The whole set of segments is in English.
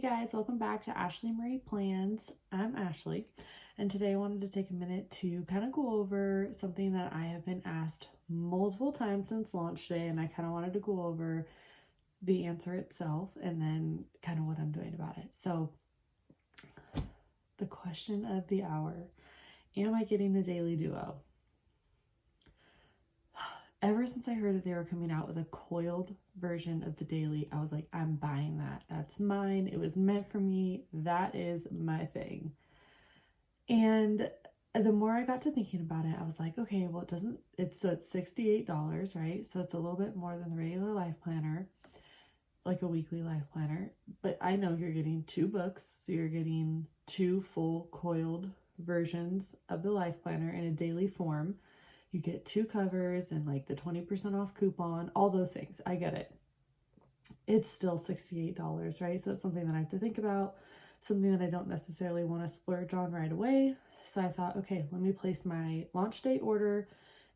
guys, welcome back to Ashley Marie Plans. I'm Ashley, and today I wanted to take a minute to kind of go over something that I have been asked multiple times since launch day, and I kind of wanted to go over the answer itself and then kind of what I'm doing about it. So, the question of the hour, am I getting a daily duo? Ever since I heard that they were coming out with a coiled version of the daily, I was like, I'm buying that. That's mine. It was meant for me. That is my thing. And the more I got to thinking about it, I was like, okay, well, it's $68, right? So it's a little bit more than the regular life planner, like a weekly life planner. But I know you're getting 2 books. So you're getting 2 full coiled versions of the life planner in a daily form. You get 2 covers and like the 20% off coupon, all those things. I get it. It's still $68, right? So it's something that I have to think about, something that I don't necessarily want to splurge on right away. So I thought, okay, let me place my launch date order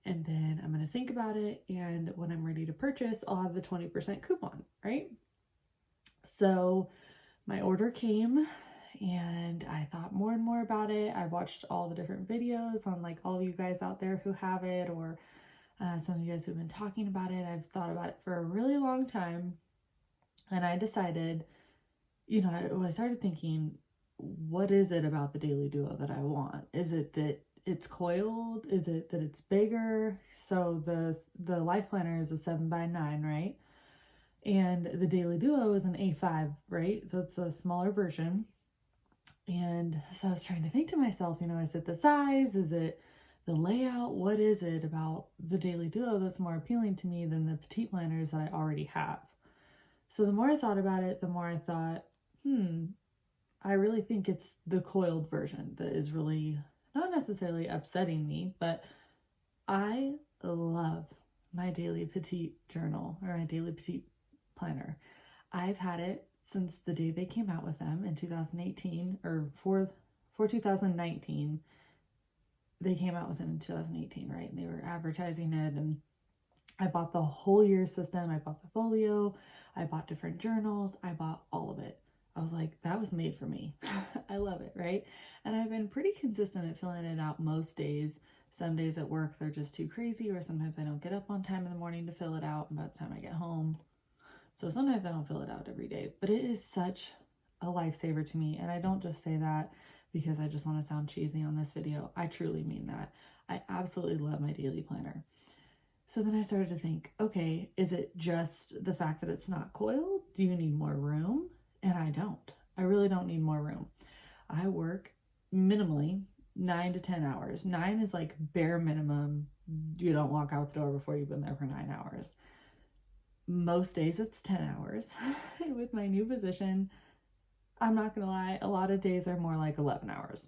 and then I'm going to think about it. And when I'm ready to purchase, I'll have the 20% coupon, right? So my order came and I thought more and more about it. I watched all the different videos on like all of you guys out there who have it, or some of you guys who've been talking about it. I've thought about it for a really long time. And I decided, I started thinking, what is it about the Daily Duo that I want? Is it that it's coiled? Is it that it's bigger? So the life planner is a 7x9, right? And the Daily Duo is an A5, right? So it's a smaller version. And so I was trying to think to myself, is it the size? Is it the layout? What is it about the Daily Duo that's more appealing to me than the petite planners that I already have? So the more I thought about it, the more I thought, I really think it's the coiled version that is really not necessarily upsetting me, but I love my daily petite journal or my daily petite planner. I've had it since the day they came out with them in 2018, or for 2019. They came out with it in 2018, right? And they were advertising it, and I bought the whole year system. I bought the folio. I bought different journals. I bought all of it. I was like, that was made for me. I love it, right? And I've been pretty consistent at filling it out most days. Some days at work, they're just too crazy, or sometimes I don't get up on time in the morning to fill it out. And by the time I get home, so sometimes I don't fill it out every day, but it is such a lifesaver to me. And I don't just say that because I just want to sound cheesy on this video. I truly mean that. I absolutely love my daily planner. So then I started to think, okay, is it just the fact that it's not coiled? Do you need more room? And I don't. I really don't need more room. I work minimally 9 to 10 hours. 9 is like bare minimum. You don't walk out the door before you've been there for 9 hours. Most days it's 10 hours. With my new position, I'm not gonna lie, a lot of days are more like 11 hours.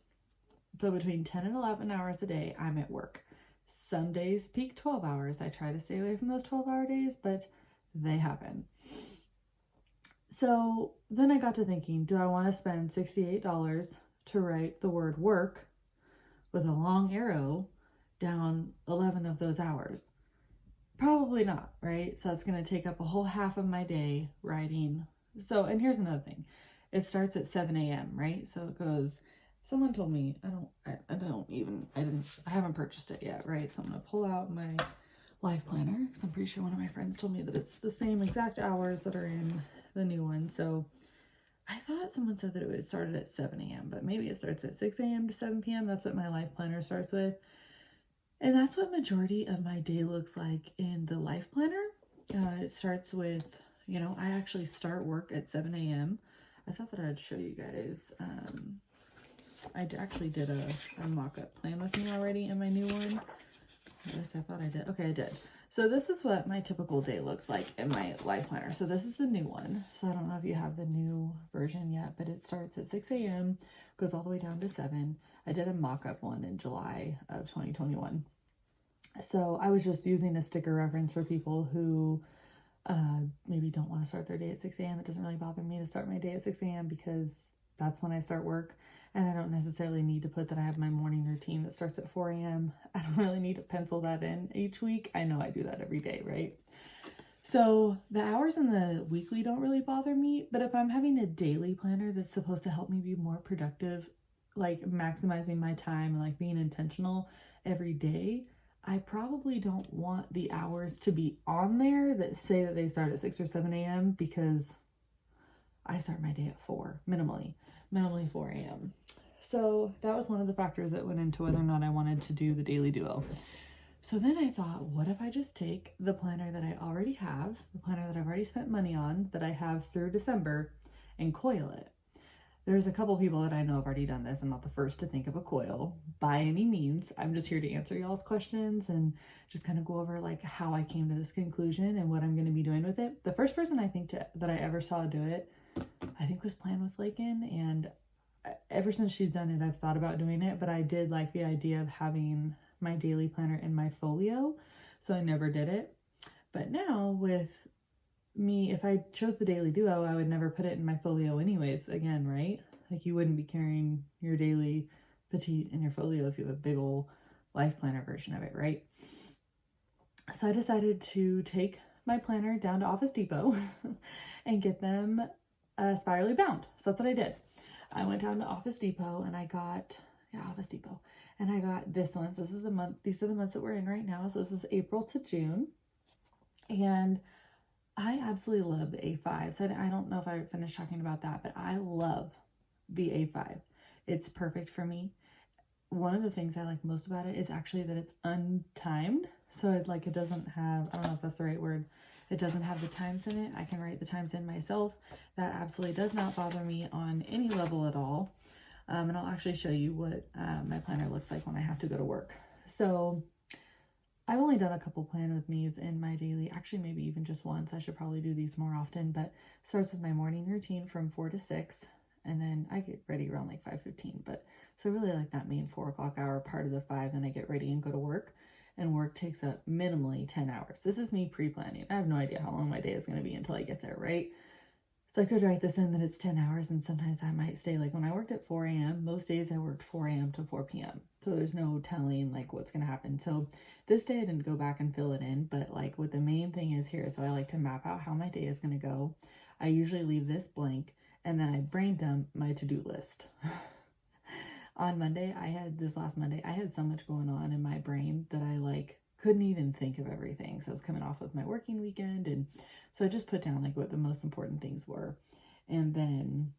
So between 10 and 11 hours a day, I'm at work. Some days peak 12 hours. I try to stay away from those 12-hour days, but they happen. So then I got to thinking, do I want to spend $68 to write the word work with a long arrow down 11 of those hours? Probably not, right? So it's going to take up a whole half of my day writing. So, and here's another thing. It starts at 7 a.m., right? So it goes, someone told me, I haven't purchased it yet, right? So I'm going to pull out my life planner because I'm pretty sure one of my friends told me that it's the same exact hours that are in the new one. So I thought someone said that it would start at 7 a.m., but maybe it starts at 6 a.m. to 7 p.m. That's what my life planner starts with. And that's what majority of my day looks like in the life planner. It starts with, I actually start work at 7 a.m. I thought that I'd show you guys. I actually did a mock-up plan with me already in my new one. At least I thought I did. Okay, I did. So this is what my typical day looks like in my life planner. So this is the new one. So I don't know if you have the new version yet, but it starts at 6 a.m., goes all the way down to 7. I did a mock-up one in July of 2021. So I was just using a sticker reference for people who maybe don't want to start their day at 6 a.m. It doesn't really bother me to start my day at 6 a.m. because that's when I start work. And I don't necessarily need to put that I have my morning routine that starts at 4 a.m. I don't really need to pencil that in each week. I know I do that every day, right? So the hours in the weekly don't really bother me, but if I'm having a daily planner that's supposed to help me be more productive, like maximizing my time and like being intentional every day, I probably don't want the hours to be on there that say that they start at 6 or 7 a.m. because I start my day at 4, minimally 4 a.m. So that was one of the factors that went into whether or not I wanted to do the daily duo. So then I thought, what if I just take the planner that I already have, the planner that I've already spent money on, that I have through December, and coil it? There's a couple people that I know have already done this. I'm not the first to think of a coil by any means. I'm just here to answer y'all's questions and just kind of go over like how I came to this conclusion and what I'm going to be doing with it. The first person I think that I ever saw do it, I think was Plan with Lakin, and ever since she's done it, I've thought about doing it, but I did like the idea of having my daily planner in my folio, so I never did it. But now with me, if I chose the daily duo, I would never put it in my folio anyways again, right? Like you wouldn't be carrying your daily petite in your folio if you have a big old life planner version of it, right? So I decided to take my planner down to Office Depot and get them spirally bound. So that's what I did. I went down to Office Depot and I got Office Depot. And I got this one. So this is the month, these are the months that we're in right now. So this is April to June. And I absolutely love the A5. So I don't know if I finished talking about that, but I love the A5. It's perfect for me. One of the things I like most about it is actually that it's untimed. So it doesn't have, I don't know if that's the right word. It doesn't have the times in it. I can write the times in myself. That absolutely does not bother me on any level at all. And I'll actually show you what my planner looks like when I have to go to work. So I've only done a couple plan with me's in my daily, actually maybe even just once. I should probably do these more often, but it starts with my morning routine from 4 to 6. And then I get ready around like 5:15. But so really like that main 4 o'clock hour part of the 5, then I get ready and go to work. And work takes up minimally 10 hours. This is me pre-planning. I have no idea how long my day is going to be until I get there, right? So I could write this in that it's 10 hours, and sometimes I might stay, like when I worked at 4 a.m., most days I worked 4 a.m. to 4 p.m. So there's no telling like what's going to happen. So this day I didn't go back and fill it in, but like what the main thing is here, so I like to map out how my day is going to go. I usually leave this blank, and then I brain dump my to-do list. On Monday, this last Monday, I had so much going on in my brain that I like couldn't even think of everything. So I was coming off of my working weekend, and so I just put down like what the most important things were, and then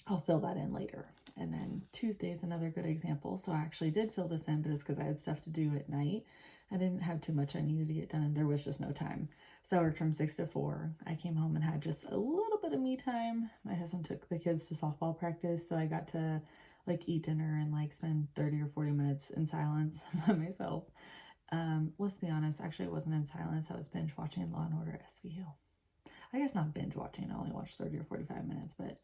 I'll fill that in later. And then Tuesday is another good example. So I actually did fill this in, but it's because I had stuff to do at night. I didn't have too much I needed to get done. There was just no time. So I worked from 6 to 4. I came home and had just a little bit of me time. My husband took the kids to softball practice, so I got to like eat dinner and like spend 30 or 40 minutes in silence by myself. Let's be honest, actually it wasn't in silence. I was binge watching Law & Order SVU. I guess not binge watching, I only watched 30 or 45 minutes, but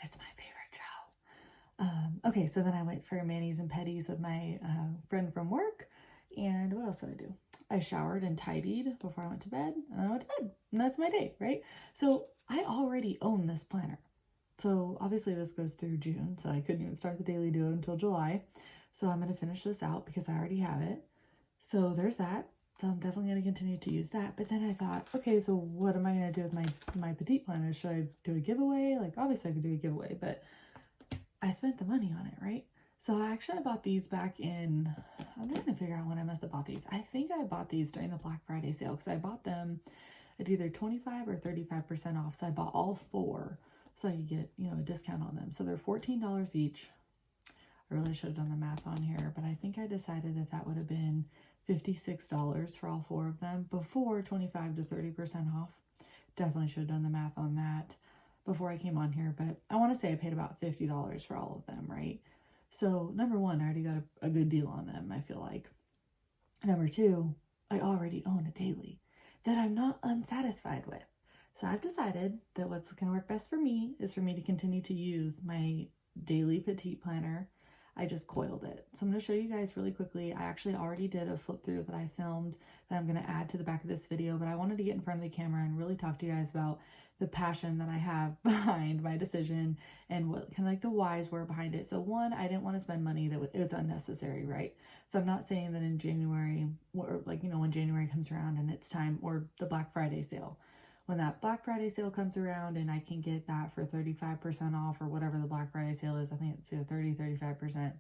it's my favorite show. Okay, so then I went for manis and petties with my friend from work. And what else did I do? I showered and tidied before I went to bed, and then I went to bed. And that's my day, right? So I already own this planner. So obviously this goes through June, so I couldn't even start the daily duo until July. So I'm going to finish this out because I already have it. So there's that. So I'm definitely going to continue to use that. But then I thought, okay, so what am I going to do with my petite planner? Should I do a giveaway? Like obviously I could do a giveaway, but I spent the money on it, right? So I actually bought these back in, I'm trying to figure out when I must have bought these. I think I bought these during the Black Friday sale because I bought them at either 25 or 35% off. So I bought all 4 so I could get, a discount on them. So they're $14 each. I really should have done the math on here, but I think I decided that would have been $56 for all 4 of them before 25 to 30% off. Definitely should have done the math on that before I came on here, but I want to say I paid about $50 for all of them, right? So number 1, I already got a good deal on them, I feel like. Number 2, I already own a daily that I'm not unsatisfied with. So I've decided that what's going to work best for me is for me to continue to use my daily petite planner. I just coiled it. So I'm going to show you guys really quickly. I actually already did a flip through that I filmed that I'm going to add to the back of this video, but I wanted to get in front of the camera and really talk to you guys about the passion that I have behind my decision and what kind of like the whys were behind it. So one, I didn't want to spend money that it was unnecessary, right? So I'm not saying that in January, or like, you know, when January comes around and it's time, or the Black Friday sale, when that Black Friday sale comes around and I can get that for 35% off or whatever the Black Friday sale is, I think it's 35%.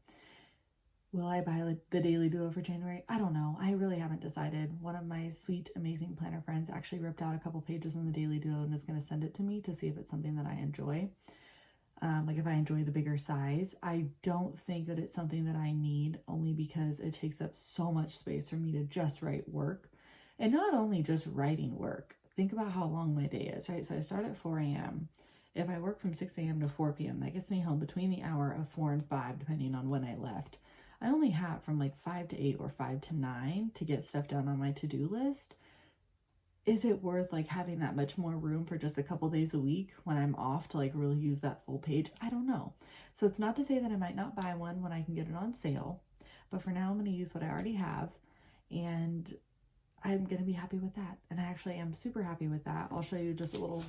Will I buy the Daily Duo for January? I don't know. I really haven't decided. One of my sweet, amazing planner friends actually ripped out a couple pages in the Daily Duo and is going to send it to me to see if it's something that I enjoy. Like if I enjoy the bigger size. I don't think that it's something that I need, only because it takes up so much space for me to just write work. And not only just writing work. Think about how long my day is, right? So I start at 4 a.m. If I work from 6 a.m. to 4 p.m., that gets me home between the hour of 4 and 5, depending on when I left. I only have from like 5 to 8 or 5 to 9 to get stuff done on my to-do list. Is it worth like having that much more room for just a couple days a week when I'm off to like really use that full page? I don't know. So it's not to say that I might not buy one when I can get it on sale, but for now I'm going to use what I already have, and I'm going to be happy with that. And I actually am super happy with that. I'll show you just a little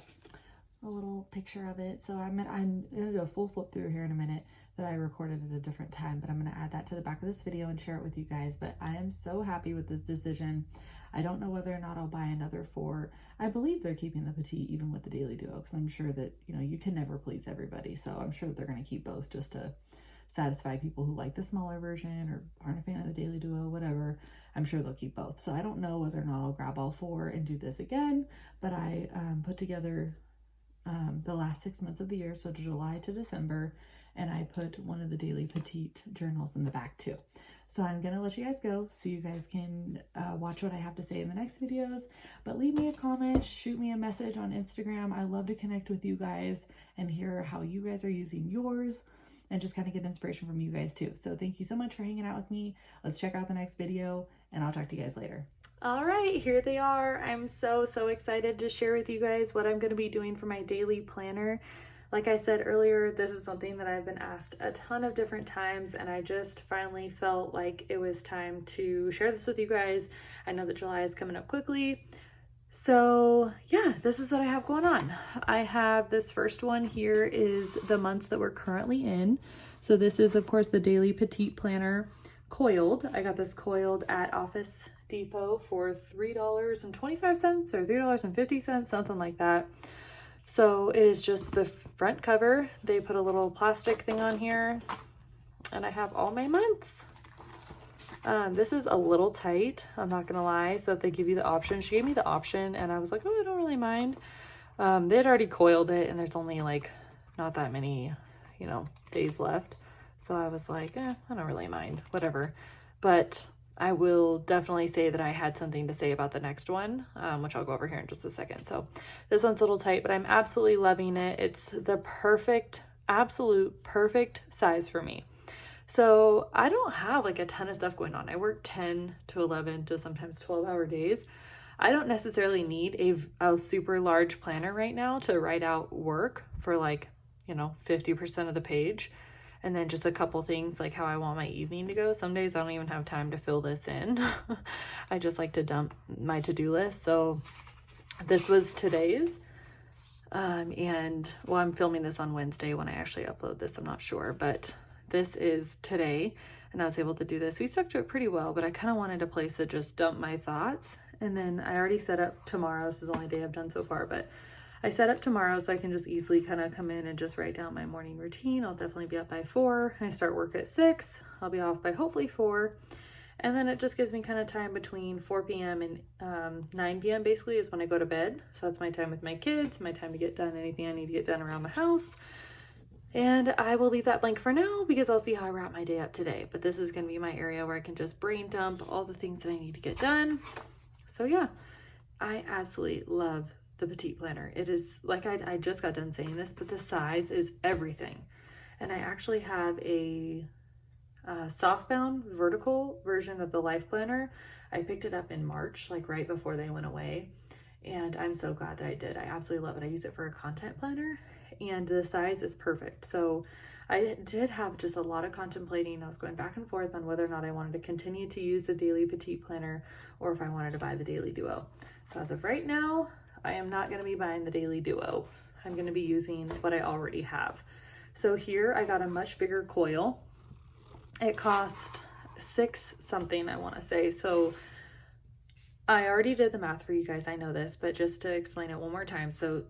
picture of it. So I'm going to do a full flip through here in a minute that I recorded at a different time, but I'm going to add that to the back of this video and share it with you guys. But I am so happy with this decision. I don't know whether or not I'll buy another 4. I believe they're keeping the Petite even with the Daily Duo, because I'm sure that, you know, you can never please everybody. So I'm sure that they're going to keep both just to satisfy people who like the smaller version or aren't a fan of the Daily Duo, whatever. I'm sure they'll keep both. So I don't know whether or not I'll grab all 4 and do this again, but I put together the last 6 months of the year, so July to December, and I put one of the Daily Petite journals in the back too. So I'm gonna let you guys go so you guys can watch what I have to say in the next videos, but leave me a comment, shoot me a message on Instagram. I love to connect with you guys and hear how you guys are using yours, and just kind of get inspiration from you guys too. So thank you so much for hanging out with me. Let's check out the next video, and I'll talk to you guys later. All right, here they are. I'm so excited to share with you guys what I'm going to be doing for my daily planner. Like I said earlier, this is something that I've been asked a ton of different times, and I just finally felt like it was time to share this with you guys. I know that July is coming up quickly. So yeah, this is what I have going on. I have this first one here is the months that we're currently in. So this is of course the Daily Petite Planner coiled. I got this coiled at Office Depot for $3.25 or $3.50, something like that. So it is just the front cover. They put a little plastic thing on here, and I have all my months. This is a little tight, I'm not gonna lie. So if they give you the option, she gave me the option and I was like, oh, I don't really mind. They had already coiled it and there's only like not that many, you know, days left. So I was like, I don't really mind, whatever. But I will definitely say that I had something to say about the next one, which I'll go over here in just a second. So this one's a little tight, but I'm absolutely loving it. It's the perfect, absolute perfect size for me. So I don't have like a ton of stuff going on. I work 10 to 11 to sometimes 12-hour days. I don't necessarily need a super large planner right now to write out work for like, you know, 50% of the page. And then just a couple things like how I want my evening to go. Some days I don't even have time to fill this in. I just like to dump my to-do list. So this was today's. And well, I'm filming this on Wednesday. When I actually upload this, I'm not sure, but this is today, and I was able to do this. We stuck to it pretty well, but I kind of wanted a place to just dump my thoughts. And then I already set up tomorrow. This is the only day I've done so far, but I set up tomorrow so I can just easily kind of come in and just write down my morning routine. I'll definitely be up by 4. I start work at 6. I'll be off by hopefully 4. And then it just gives me kind of time between 4 p.m. and 9 p.m. basically is when I go to bed. So that's my time with my kids, my time to get done anything I need to get done around the house. And I will leave that blank for now because I'll see how I wrap my day up today. But this is going to be my area where I can just brain dump all the things that I need to get done. So yeah, I absolutely love the Petite Planner. It is, like I just got done saying this, but the size is everything. And I actually have a softbound vertical version of the Life Planner. I picked it up in March, like right before they went away. And I'm so glad that I did. I absolutely love it. I use it for a content planner. And the size is perfect. So I did have just a lot of contemplating. I was going back and forth on whether or not I wanted to continue to use the Daily Petite Planner or if I wanted to buy the Daily Duo. So as of right now, I am not going to be buying the Daily Duo. I'm going to be using what I already have. So here I got a much bigger coil. It cost $6 something, I want to say. So I already did the math for you guys, I know this, but just to explain it one more time. So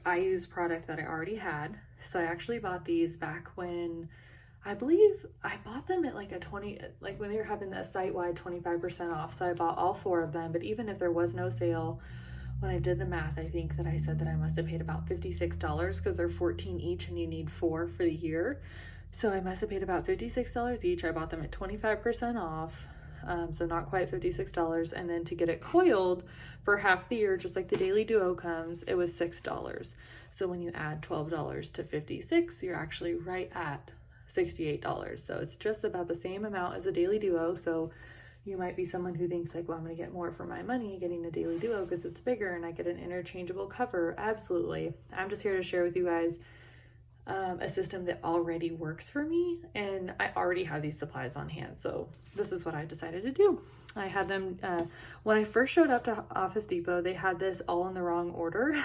I used product that I already had. So I actually bought these back when, I believe I bought them at like a 20, like when they were having the site-wide 25% off. So I bought all 4 of them, but even if there was no sale, when I did the math, I think that I said that I must have paid about $56 because they're 14 each and you need 4 for the year. So I must have paid about $56 each. I bought them at 25% off. So not quite $56. And then to get it coiled for half the year, just like the Daily Duo comes, it was $6. So when you add $12 to 56, you're actually right at $68. So it's just about the same amount as a Daily Duo. So you might be someone who thinks like, well, I'm going to get more for my money getting the Daily Duo because it's bigger and I get an interchangeable cover. Absolutely. I'm just here to share with you guys a system that already works for me, and I already have these supplies on hand. So this is what I decided to do. I had them, when I first showed up to Office Depot, they had this all in the wrong order.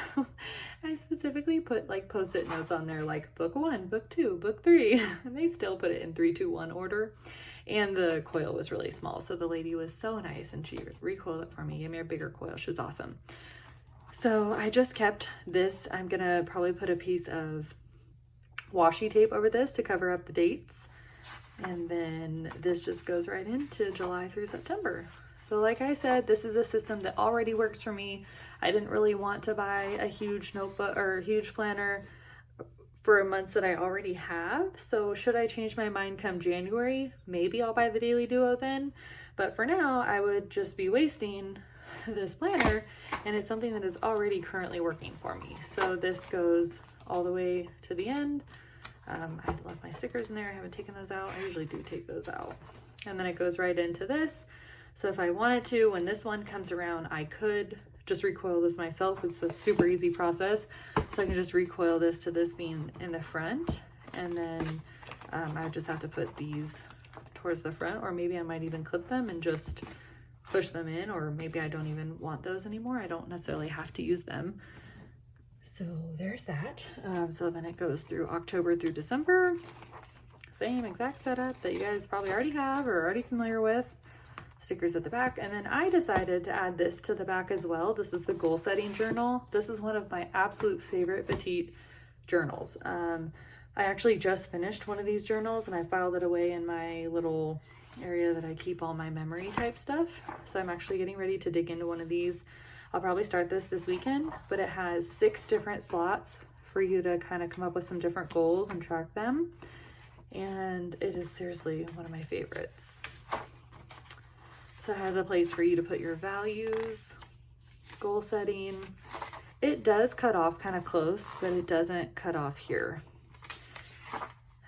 I specifically put like post-it notes on there, like book 1, book 2, book 3, and they still put it in 3, 2, 1 order. And the coil was really small. So the lady was so nice and she recoiled it for me, gave me a bigger coil. She was awesome. So I just kept this. I'm gonna probably put a piece of washi tape over this to cover up the dates. And then this just goes right into July through September. So like I said, this is a system that already works for me. I didn't really want to buy a huge notebook or a huge planner for months that I already have. So should I change my mind come January, maybe I'll buy the Daily Duo then. But for now, I would just be wasting this planner, and it's something that is already currently working for me. So this goes all the way to the end. I left my stickers in there. I haven't taken those out. I usually do take those out. And then it goes right into this. So if I wanted to, when this one comes around, I could just recoil this myself. It's a super easy process. So I can just recoil this to this being in the front. And then I just have to put these towards the front, or maybe I might even clip them and just push them in, or maybe I don't even want those anymore. I don't necessarily have to use them. So there's that. So then it goes through October through December. Same exact setup that you guys probably already have or are already familiar with. Stickers at the back. And then I decided to add this to the back as well. This is the goal setting journal. This is one of my absolute favorite Petite journals. I actually just finished one of these journals and I filed it away in my little area that I keep all my memory type stuff. So I'm actually getting ready to dig into one of these. I'll probably start this weekend, but it has 6 different slots for you to kind of come up with some different goals and track them. And it is seriously one of my favorites. So it has a place for you to put your values, goal setting. It does cut off kind of close, but it doesn't cut off here.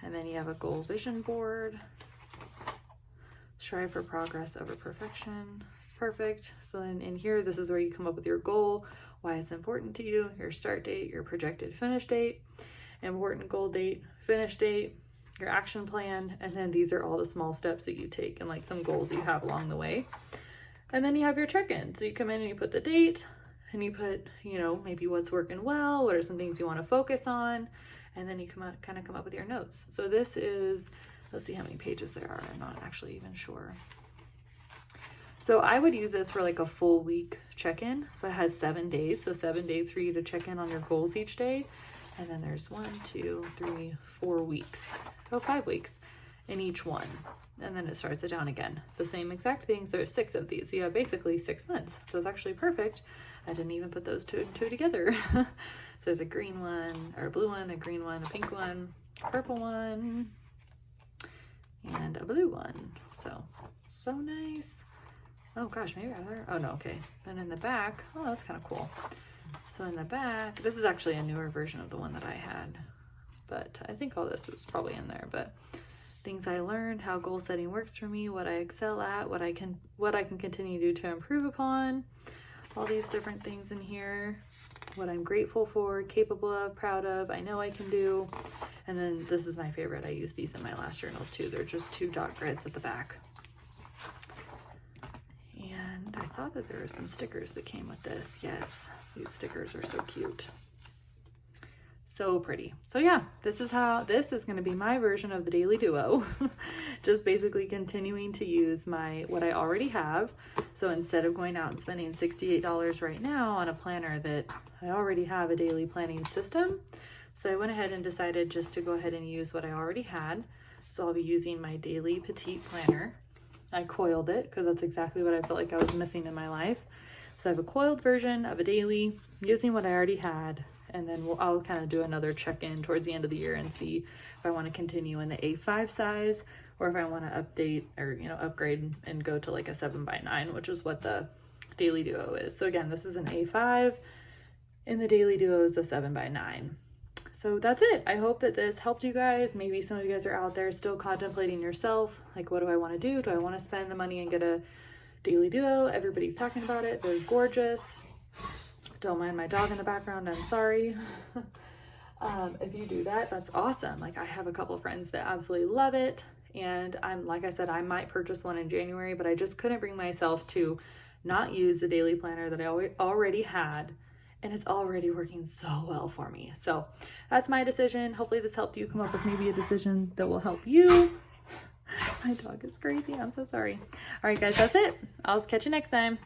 And then you have a goal vision board. Strive for progress over perfection. Perfect. So then in here, this is where you come up with your goal, why it's important to you, your start date, your projected finish date, important goal date, finish date, your action plan, and then these are all the small steps that you take and like some goals you have along the way. And then you have your check-in. So you come in and you put the date and you put, you know, maybe what's working well, what are some things you want to focus on, and then you come up with your notes. So this is, let's see how many pages there are. I'm not actually even sure. So I would use this for like a full week check-in. So it has 7 days. So 7 days for you to check in on your goals each day. And then there's 1, 2, 3, 4 weeks. Oh, 5 weeks in each one. And then it starts it down again. The same exact thing. So there's 6 of these. So you have basically 6 months. So it's actually perfect. I didn't even put those two and two together. So there's a green one, or a blue one, a green one, a pink one, a purple one, and a blue one. So nice. Oh gosh, maybe oh no, okay. Then in the back, oh, that's kind of cool. So in the back, this is actually a newer version of the one that I had, but I think all this was probably in there. But things I learned, how goal setting works for me, what I excel at, what I can continue to do to improve upon, all these different things in here, what I'm grateful for, capable of, proud of, I know I can do. And then this is my favorite. I used these in my last journal too. They're just 2 dot grids at the back. And I thought that there were some stickers that came with this. Yes, these stickers are so cute. So pretty. So yeah, this is going to be my version of the Daily Duo. Just basically continuing to use what I already have. So instead of going out and spending $68 right now on a planner that I already have a daily planning system, so I went ahead and decided just to go ahead and use what I already had. So I'll be using my daily petite planner. I coiled it because that's exactly what I felt like I was missing in my life. So I have a coiled version of a daily using what I already had. And then I'll kind of do another check-in towards the end of the year and see if I want to continue in the A5 size or if I want to update or, upgrade and go to like a 7x9, which is what the Daily Duo is. So again, this is an A5 and the Daily Duo is a 7x9. So that's it. I hope that this helped you guys. Maybe some of you guys are out there still contemplating yourself. Like, what do I want to do? Do I want to spend the money and get a Daily Duo? Everybody's talking about it. They're gorgeous. Don't mind my dog in the background. I'm sorry. If you do that, that's awesome. Like, I have a couple of friends that absolutely love it. And like I said, I might purchase one in January, but I just couldn't bring myself to not use the daily planner that I already had. And it's already working so well for me. So that's my decision. Hopefully this helped you come up with maybe a decision that will help you. My dog is crazy. I'm so sorry. All right, guys, that's it. I'll catch you next time.